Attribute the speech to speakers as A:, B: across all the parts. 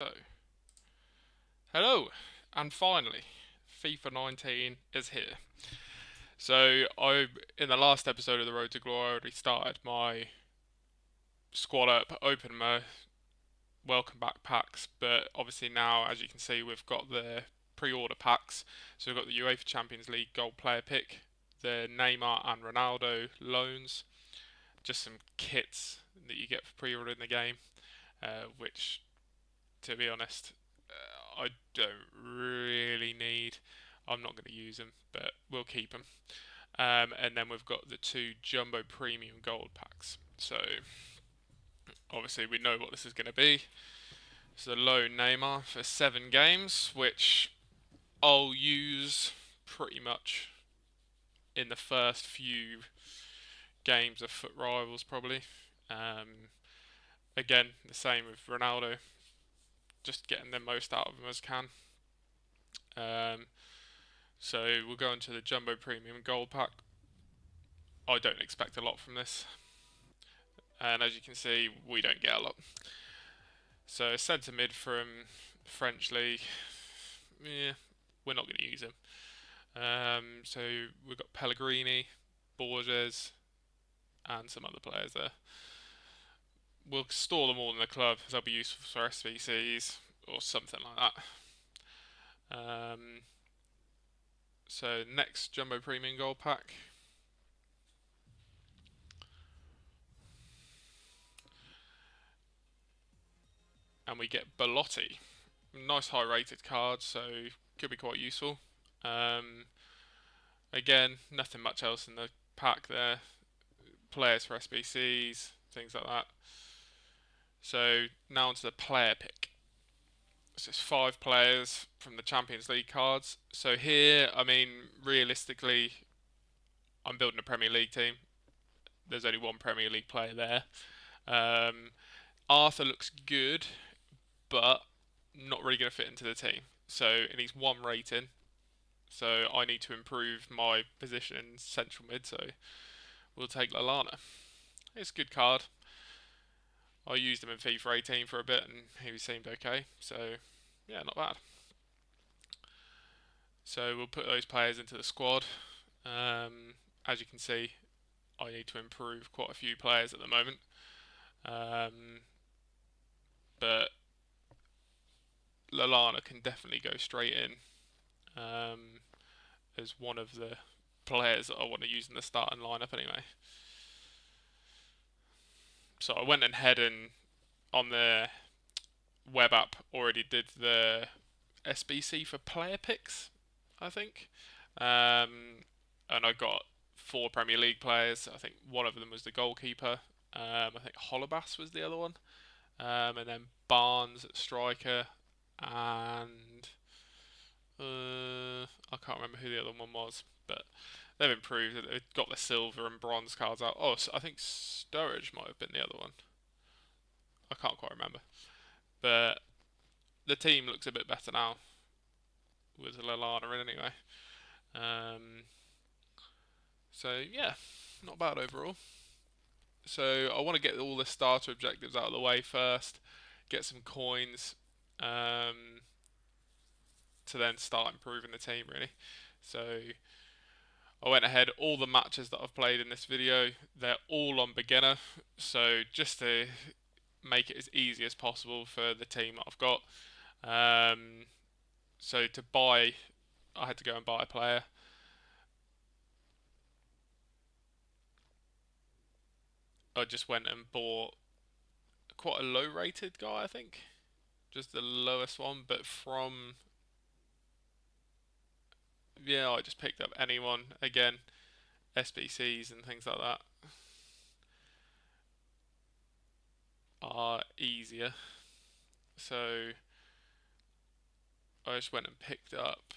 A: So, hello, and finally, FIFA 19 is here. So, in the last episode of the Road to Glory, I already started my squad up, opened my welcome back packs, but obviously now, as you can see, we've got the pre-order packs. So we've got the UEFA Champions League Gold Player Pick, the Neymar and Ronaldo loans, just some kits that you get for pre-ordering the game, which, to be honest, I don't really need. I'm not going to use them, but we'll keep them. And then we've got the two Jumbo Premium Gold packs. So obviously we know what this is going to be. It's a low Neymar for 7 games, which I'll use pretty much in the first few games of Foot Rivals, probably. Um, Again, the same with Ronaldo, just getting the most out of him as can. Um, so we'll go into the Jumbo Premium Gold pack. I don't expect a lot from this, and as you can see, we don't get a lot. So centre mid from French league, yeah, we're not going to use him. So we've got Pellegrini, Borges, and some other players there. We'll store them all in the club, as they'll be useful for SVCs or something like that. So next Jumbo Premium Gold pack. And we get Belotti. Nice high rated card, so could be quite useful. Um, Again, nothing much else in the pack there. Players for SBCs, things like that. So now onto the player pick. So it's 5 players from the Champions League cards. So here, I mean, realistically, I'm building a Premier League team. There's only one Premier League player there. Um, Arthur looks good, but not really going to fit into the team. So it needs 1 rating. So I need to improve my position in central mid. So we'll take Lallana. It's a good card. I used him in FIFA 18 for a bit, and he seemed okay. So yeah, not bad. So we'll put those players into the squad. As you can see, I need to improve quite a few players at the moment. But Lallana can definitely go straight in as one of the players that I want to use in the starting lineup anyway. So I went ahead and on the web app already did the SBC for player picks, I think. And I got 4 Premier League players. I think one of them was the goalkeeper. I think Holobas was the other one. And then Barnes at striker. And I can't remember who the other one was. But they've improved. They've got the silver and bronze cards out. Oh, I think Sturridge might have been the other one. I can't quite remember. But the team looks a bit better now with Lallana in anyway. Um, so yeah, not bad overall. So I want to get all the starter objectives out of the way first, get some coins, um, to then start improving the team really. So I went ahead, all the matches that I've played in this video, they're all on beginner. So just to make it as easy as possible for the team that I've got. Um, so to buy, I had to go and buy a player. I just went and bought quite a low rated guy, I think. Just the lowest one, but from, yeah, I just picked up anyone. Again, SBCs and things like that are easier. So I just went and picked up,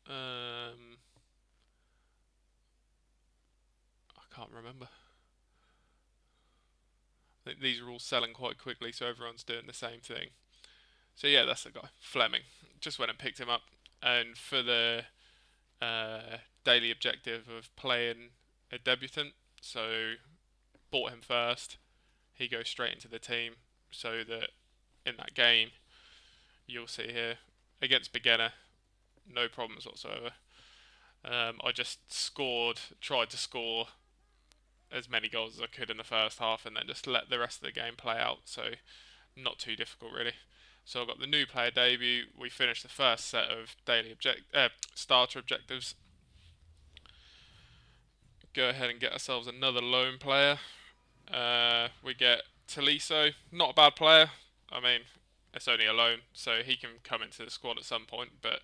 A: I can't remember. I think these are all selling quite quickly, so everyone's doing the same thing. So yeah, that's the guy, Fleming. Just went and picked him up, and for the daily objective of playing a debutant, so bought him first. He goes straight into the team, so that in that game you'll see here against beginner, no problems whatsoever. I just tried to score as many goals as I could in the first half, and then just let the rest of the game play out. So not too difficult really. So I've got the new player debut. We finished the first set of starter objectives. Go ahead and get ourselves another loan player. We get Taliso, not a bad player. I mean, it's only a loan, so he can come into the squad at some point, but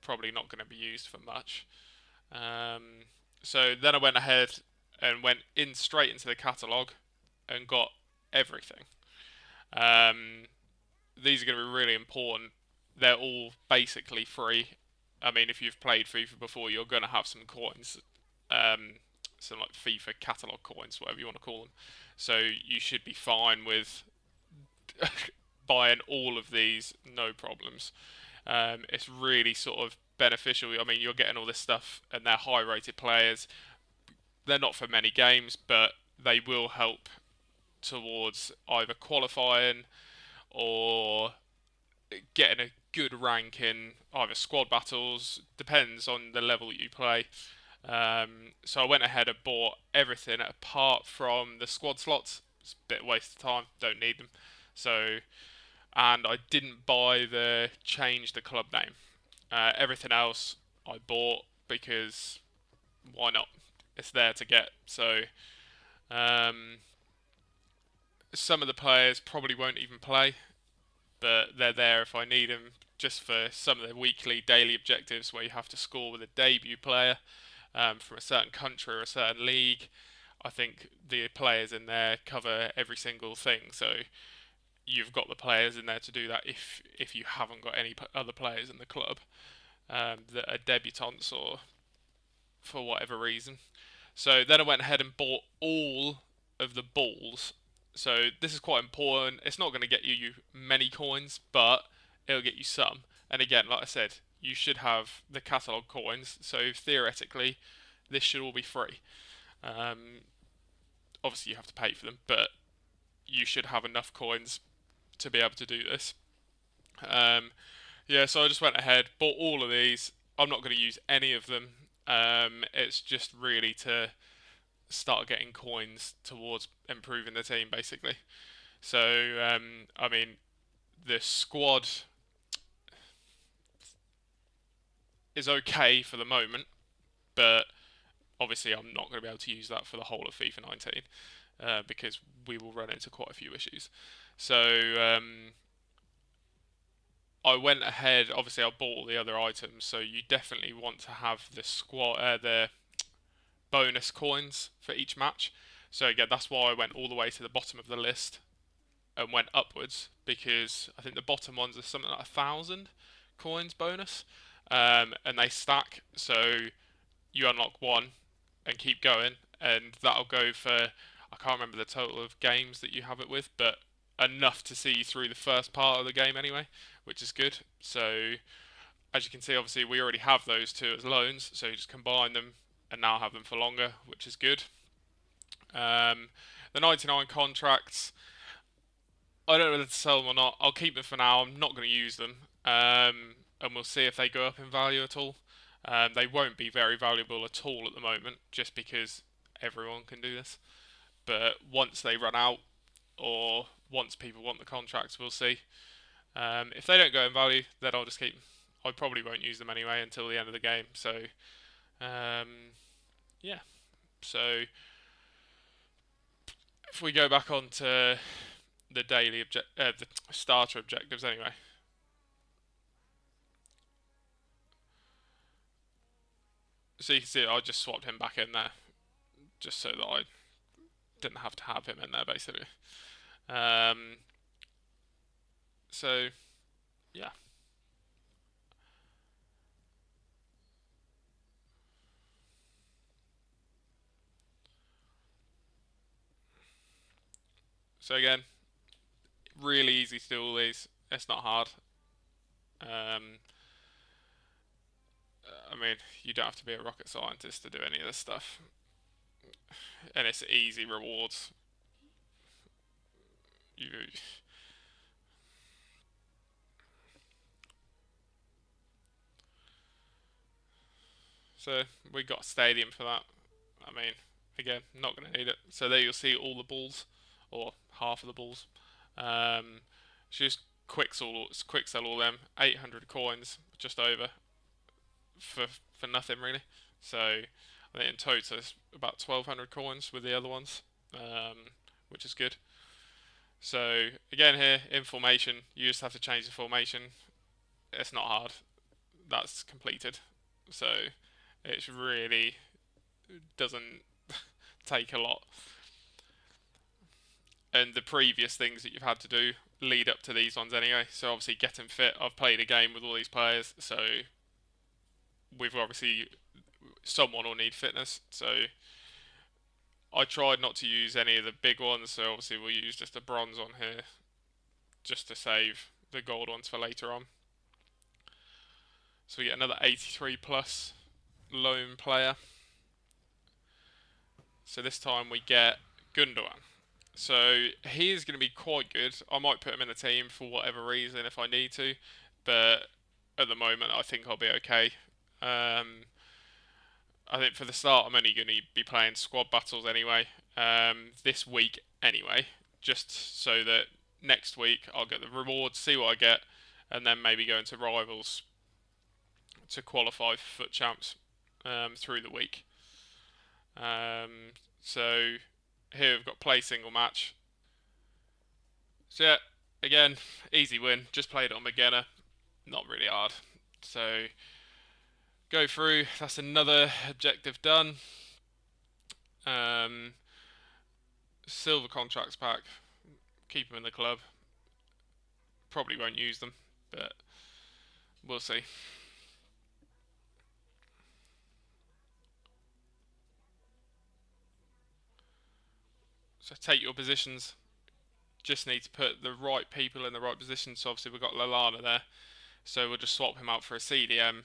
A: probably not going to be used for much. So then I went ahead and went in straight into the catalogue and got everything. These are going to be really important. They're all basically free. I mean, if you've played FIFA before, you're going to have some coins, some like FIFA catalogue coins, whatever you want to call them. So you should be fine with buying all of these, no problems. It's really sort of beneficial. I mean, you're getting all this stuff, and they're high-rated players. They're not for many games, but they will help towards either qualifying or getting a good rank in either squad battles. Depends on the level you play. So I went ahead and bought everything apart from the squad slots. It's a bit of a waste of time. Don't need them. So, and I didn't buy the change the club name. Everything else I bought because why not? It's there to get. So, some of the players probably won't even play, but they're there if I need them, just for some of the weekly, daily objectives where you have to score with a debut player from a certain country or a certain league. I think the players in there cover every single thing, so you've got the players in there to do that if you haven't got any other players in the club that are debutants or for whatever reason. So then I went ahead and bought all of the balls. So this is quite important. It's not going to get you many coins, but it'll get you some. And again, like I said, you should have the catalogue coins. So theoretically, this should all be free. Obviously, you have to pay for them, but you should have enough coins to be able to do this. Yeah, so I just went ahead, bought all of these. I'm not going to use any of them. It's just really to start getting coins towards improving the team, basically. So, I mean, the squad is okay for the moment, but obviously I'm not going to be able to use that for the whole of FIFA 19 because we will run into quite a few issues. So, I went ahead. Obviously, I bought all the other items, so you definitely want to have the bonus coins for each match. So again, that's why I went all the way to the bottom of the list and went upwards because I think the bottom ones are something like 1,000 coins bonus, and they stack. So you unlock one and keep going, and that'll go for I can't remember the total of games that you have it with, but enough to see you through the first part of the game anyway, which is good. So as you can see, obviously we already have those two as loans, so you just combine them and now have them for longer, which is good. The 99 contracts, I don't know whether to sell them or not. I'll keep them for now. I'm not going to use them, and we'll see if they go up in value at all. They won't be very valuable at all at the moment, just because everyone can do this. But once they run out, or once people want the contracts, we'll see. If they don't go in value, then I'll just keep them. I probably won't use them anyway until the end of the game. So, yeah. So, if we go back onto the the starter objectives anyway. So you can see I just swapped him back in there, just so that I didn't have to have him in there basically. So yeah. So again, really easy to do all these. It's not hard. I mean, you don't have to be a rocket scientist to do any of this stuff, and it's easy rewards. You So we got a stadium for that. I mean, again, not going to need it. So there you'll see all the balls, or half of the balls. Just quick sell all them. 800 coins, just over, for nothing really. So I think in total it's about 1,200 coins with the other ones, which is good. So again here, in formation, you just have to change the formation. It's not hard. That's completed. So it really doesn't take a lot. And the previous things that you've had to do lead up to these ones anyway. So obviously getting fit. I've played a game with all these players, so we've obviously someone will need fitness. So I tried not to use any of the big ones. So obviously we'll use just a bronze on here, just to save the gold ones for later on. So we get another 83 plus lone player. So this time we get Gundogan. So he is going to be quite good. I might put him in the team for whatever reason if I need to, but at the moment I think I'll be okay. I think for the start I'm only going to be playing squad battles anyway, this week anyway, just so that next week I'll get the rewards, see what I get, and then maybe go into rivals to qualify for FUT Champs through the week. So here we've got play single match. So yeah, again, easy win. Just played it on beginner, not really hard. So go through. That's another objective done. Silver contracts pack. Keep them in the club. Probably won't use them, but we'll see. So take your positions. Just need to put the right people in the right position. So obviously we've got Lallana there. So we'll just swap him out for a CDM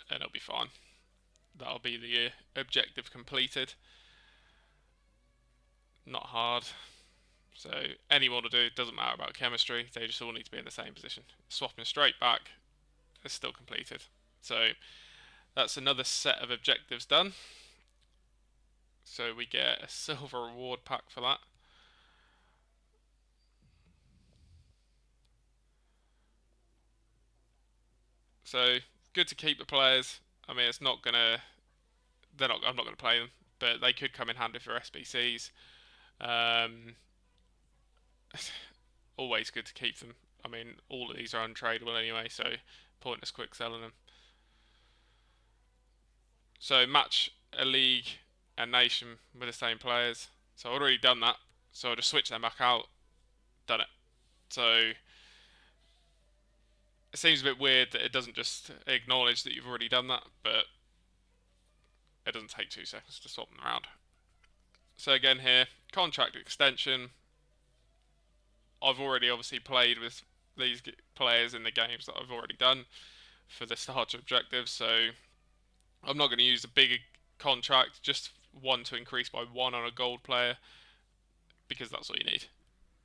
A: and it'll be fine. That'll be the objective completed. Not hard. So anyone will do, it doesn't matter about chemistry, they just all need to be in the same position. Swap them straight back, it's still completed. So that's another set of objectives done. So we get a silver reward pack for that. So good to keep the players. I mean, it's not gonna. They're not. I'm not gonna play them, but they could come in handy for SBCs. Always good to keep them. I mean, all of these are untradeable anyway, so pointless quick selling them. So match a league and nation with the same players. So I've already done that. So I'll just switch them back out. Done it. So it seems a bit weird that it doesn't just acknowledge that you've already done that, but it doesn't take 2 seconds to swap them around. So again here, contract extension. I've already obviously played with these players in the games that I've already done for the starter objectives, so I'm not going to use a big contract, just one to increase by 1 on a gold player, because that's all you need.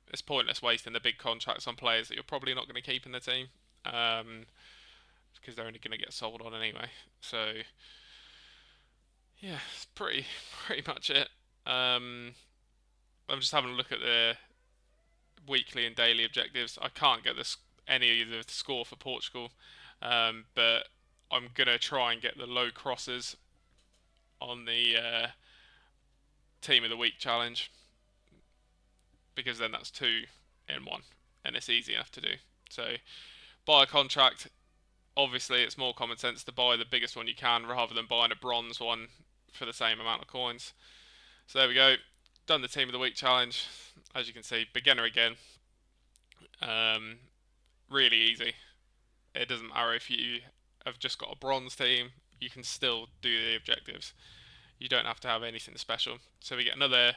A: It's pointless wasting the big contracts on players that you're probably not going to keep in the team, because they're only going to get sold on anyway. So yeah, it's pretty much it. I'm just having a look at the weekly and daily objectives. I can't get any of the score for Portugal, but I'm gonna try and get the low crosses on the team of the week challenge, because then that's 2 in 1 and it's easy enough to do. So buy a contract. Obviously it's more common sense to buy the biggest one you can rather than buying a bronze one for the same amount of coins. So there we go, done the team of the week challenge. As you can see, beginner again. Really easy. It doesn't matter if you have just got a bronze team, you can still do the objectives. You don't have to have anything special. So we get another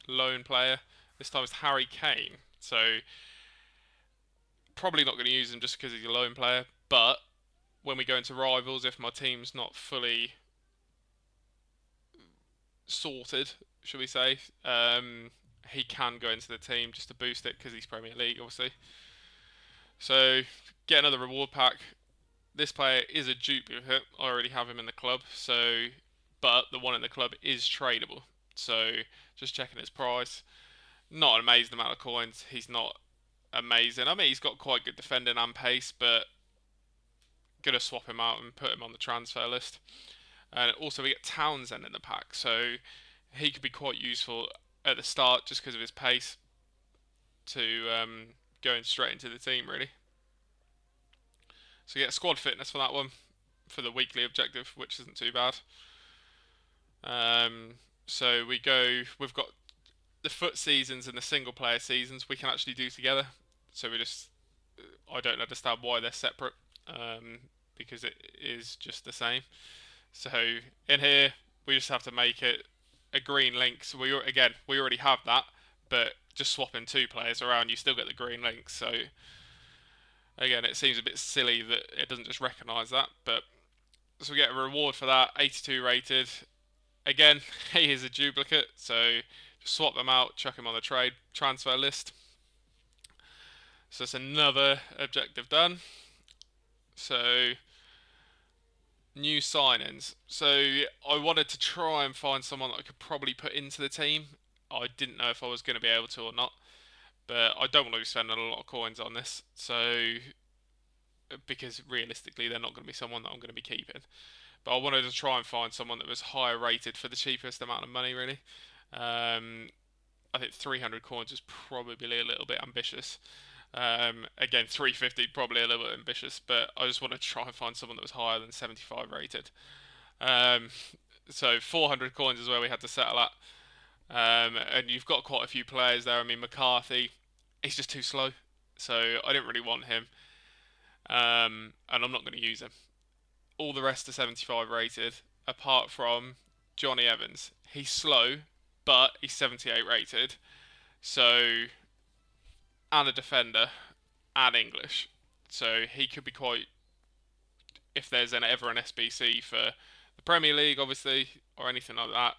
A: lone player. This time it's Harry Kane. So probably not going to use him just because he's a lone player, but when we go into rivals, if my team's not fully sorted, should we say, he can go into the team just to boost it because he's Premier League, obviously. So get another reward pack. this player is a duplicate. I already have him in the club, so but the one in the club is tradable. So just checking his price. Not an amazing amount of coins. He's not amazing. I mean, he's got quite good defending and pace, but gonna swap him out and put him on the transfer list. And also we get Townsend in the pack, so he could be quite useful at the start just because of his pace to going straight into the team really. So get squad fitness for that one for the weekly objective, which isn't too bad. So we've got the foot seasons and the single player seasons we can actually do together. So I don't understand why they're separate, because it is just the same. So in here we just have to make it a green link. So we already have that, but just swapping two players around, you still get the green link. So again, it seems a bit silly that it doesn't just recognise that, but so we get a reward for that, 82 rated. Again, he is a duplicate, so just swap them out, chuck him on the trade transfer list. So it's another objective done. So new signings. So I wanted to try and find someone that I could probably put into the team. I didn't know if I was going to be able to or not, but I don't want to be spending a lot of coins on this. So because realistically, they're not going to be someone that I'm going to be keeping. But I wanted to try and find someone that was higher rated for the cheapest amount of money, really. I think 300 coins is probably a little bit ambitious. Again, 350 probably a little bit ambitious, but I just wanted to try and find someone that was higher than 75 rated. So 400 coins is where we had to settle at. And you've got quite a few players there. I mean, McCarthy, he's just too slow, so I didn't really want him. And I'm not going to use him. All the rest are 75 rated, apart from Johnny Evans. He's slow, but he's 78 rated. So, and a defender, and English. So he could be quite, if there's ever an SBC for the Premier League, obviously, or anything like that,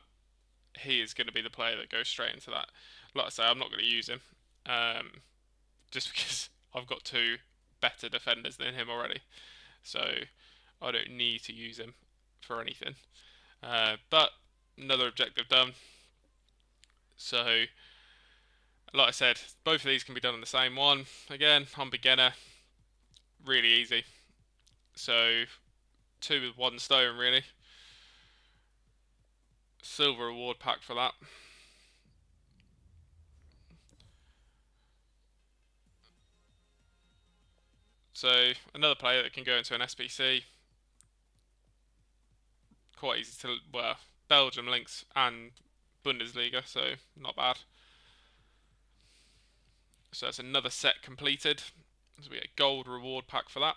A: he is going to be the player that goes straight into that. Like I say, I'm not going to use him, just because I've got two better defenders than him already. So I don't need to use him for anything. But another objective done. So, like I said, both of these can be done on the same one. Again, I'm beginner. Really easy. So, two with one stone, really. Silver reward pack for that. So, another player that can go into an SBC. Quite easy to, well, Belgium links and Bundesliga, so not bad. So that's another set completed. So we get a gold reward pack for that.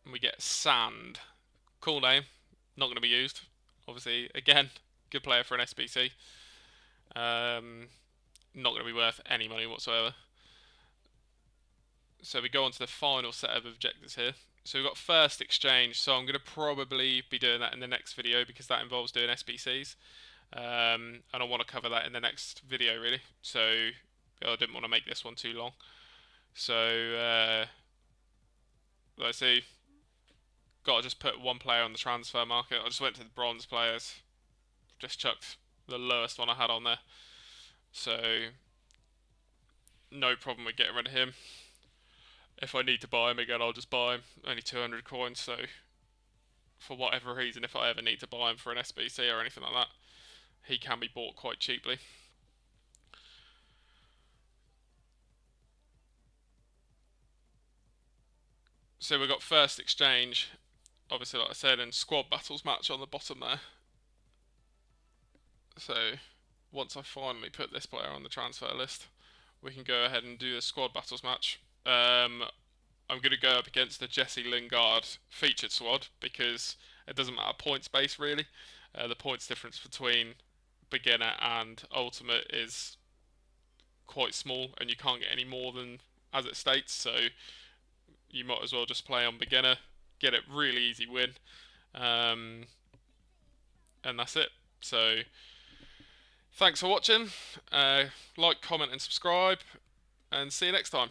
A: And we get Sand. Cool name. Not going to be used. Obviously, again, good player for an SBC. Not going to be worth any money whatsoever. So we go on to the final set of objectives here. So we've got first exchange. So I'm going to probably be doing that in the next video because that involves doing SBCs. And I want to cover that in the next video really. So I didn't want to make this one too long. So let's see. Got to just put one player on the transfer market. I just went to the bronze players. Just chucked the lowest one I had on there. So no problem with getting rid of him. If I need to buy him again, I'll just buy him. Only 200 coins, so for whatever reason, if I ever need to buy him for an SBC or anything like that, he can be bought quite cheaply. So we've got first exchange, obviously like I said, and squad battles match on the bottom there. So once I finally put this player on the transfer list, we can go ahead and do the squad battles match. I'm going to go up against the Jesse Lingard featured squad because it doesn't matter points base really. The points difference between beginner and ultimate is quite small and you can't get any more than as it states, so you might as well just play on beginner, get it really easy win, and that's it. So thanks for watching. Like, comment and subscribe. and see you next time.